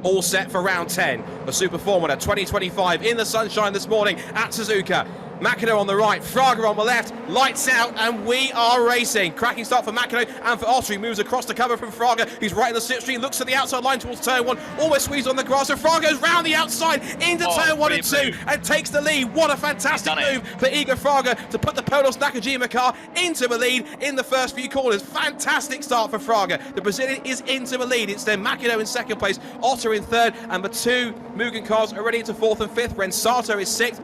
all set for round 10. The Super Formula 2025 in the sunshine this morning at Suzuka. Makino on the right, Fraga on the left, lights out, and we are racing. Cracking start for Makino and for Otter. He moves across the cover from Fraga. He's right in the slipstream, looks at the outside line towards turn 1, almost squeezed on the grass, and Fraga goes round the outside into turn 1 and 2 and takes the lead. What a fantastic move for Igor Fraga to put the Polos Nakajima car into the lead in the first few corners. Fantastic start for Fraga. The Brazilian is into the lead. It's then Makino in second place, Otter in third, and the two Mugen cars are already into fourth and fifth. Rensato is sixth.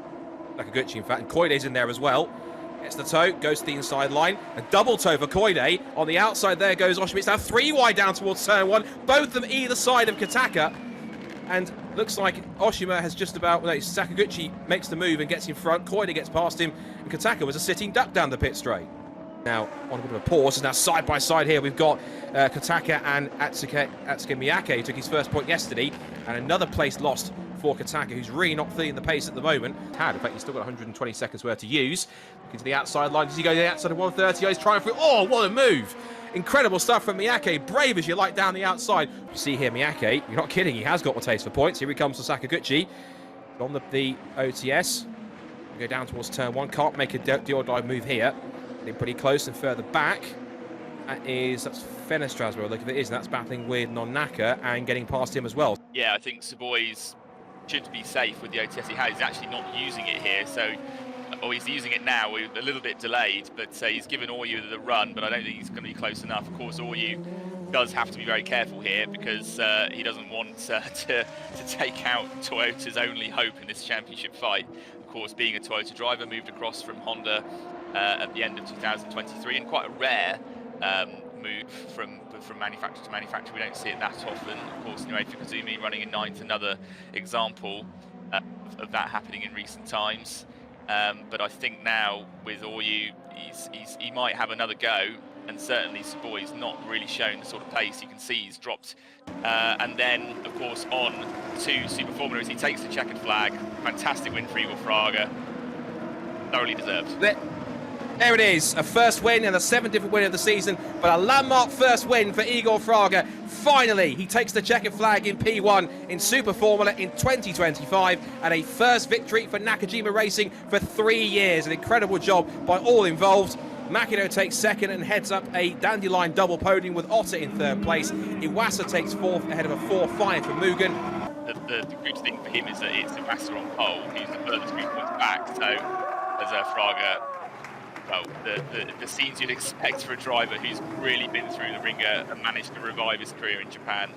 Nakaguchi, in fact, and Koide's in there as well. Gets the toe, goes to the inside line. A double toe for Koide. On the outside there goes Oshima. It's now 3 wide down towards turn 1. Both of them either side of Kataka. And looks like Oshima has just about... No, Sakaguchi makes the move and gets in front. Koide gets past him. And Kataka was a sitting duck down the pit straight. Now, on a bit of a pause, now side by side here, we've got Kataka and Atsuke Miyake, who took his first point yesterday, and another place lost for Kataka, who's really not feeling the pace at the moment. In fact, he's still got 120 seconds worth to use. Looking to the outside line, does he go to the outside of 130? Oh, he's trying for it. Oh, what a move! Incredible stuff from Miyake, brave as you like down the outside. You see here, Miyake, you're not kidding, he has got the taste for points. Here he comes to Sakaguchi on the OTS. Go down towards turn 1, can't make a deal dive move here. Getting pretty close and further back. That's Fenestraz where I look at it is, and that's battling with Nonaka and getting past him as well. Yeah, I think Savoy's should be safe with the OTS he has. He's actually not using it here, so, or he's using it now, we're a little bit delayed, but he's given Oyu the run, but I don't think he's going to be close enough. Of course, Oyu does have to be very careful here because he doesn't want to take out Toyota's only hope in this championship fight. Of course, being a Toyota driver, moved across from Honda at the end of 2023, and quite a rare move from manufacturer to manufacturer. We don't see it that often. Of course, Fukutsumi running in 9th, another example of that happening in recent times. But I think now with Oyu, he might have another go, and certainly Savoy's not really shown the sort of pace. You can see he's dropped. And then, of course, on to Super Formula as he takes the checkered flag. Fantastic win for Igor Fraga. Thoroughly deserved. There it is, a first win and the 7th different win of the season, but a landmark first win for Igor Fraga. Finally, he takes the checkered flag in P1 in Super Formula in 2025, and a first victory for Nakajima Racing for 3 years. An incredible job by all involved. Makino takes second and heads up a Dandelion double podium with Otter in third place. Iwasa takes fourth ahead of a 4-5 for Mugen. The good thing for him is that it's Iwasa on pole, who's the furthest 3 points back, so as Fraga, well, the scenes you'd expect for a driver who's really been through the ringer and managed to revive his career in Japan.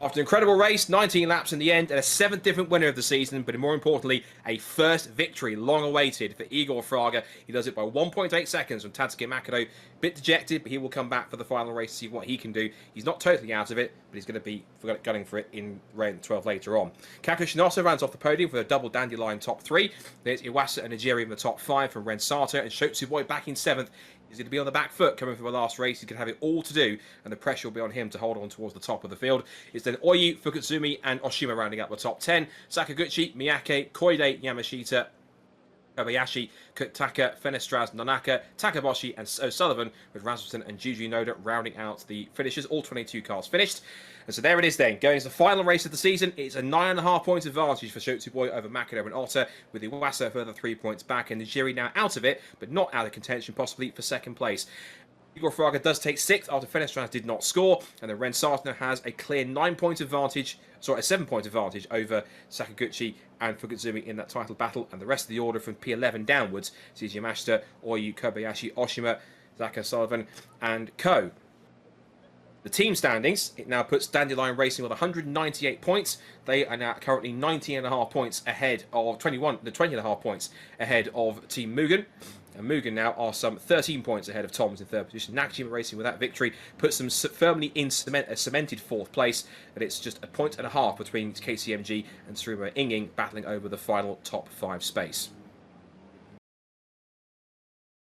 After an incredible race, 19 laps in the end, and a 7th different winner of the season, but more importantly, a first victory long awaited for Igor Fraga. He does it by 1.8 seconds from Tatsuki Makino. Bit dejected, but he will come back for the final race to see what he can do. He's not totally out of it, but he's going to be gunning for it in round 12 later on. Kaku Shinosa runs off the podium for a double Dandelion top 3. There's Iwasa and Nigiri in the top 5 from Rensato, and Shotsuboi back in 7th. He's going to be on the back foot coming for the last race. He's going to have it all to do, and the pressure will be on him to hold on towards the top of the field. It's then Oyu, Fukutsumi, and Oshima rounding up the top 10. Sakaguchi, Miyake, Koide, Yamashita, Kobayashi, Kataka, Fenestraz, Nonaka, Takaboshi, and O'Sullivan, with Rasmussen and Juju Noda rounding out the finishers. All 22 cars finished. And so there it is then. Going to the final race of the season, it's a 9.5 points advantage for Shotsuboi over Makino and Otter, with Iwasa further 3 points back, and Nigiri now out of it, but not out of contention, possibly for second place. Igor Fraga does take 6th after Fenestraz did not score, and then Rensato has a clear 9-point advantage, sorry, a 7-point advantage over Sakaguchi and Fukutsumi in that title battle, and the rest of the order from P11 downwards sees Yamashita, Oyu, Kobayashi, Oshima, Zaka Sullivan, and Ko. The team standings, it now puts Dandelion Racing with 198 points. They are now currently 19.5 points ahead of 20.5 points ahead of Team Mugen. And Mugen now are some 13 points ahead of Toms in third position. Nakajima Racing with that victory puts them firmly in a cemented 4th place. And it's just 1.5 points between KCMG and Tsuruma Inging battling over the final top 5 space.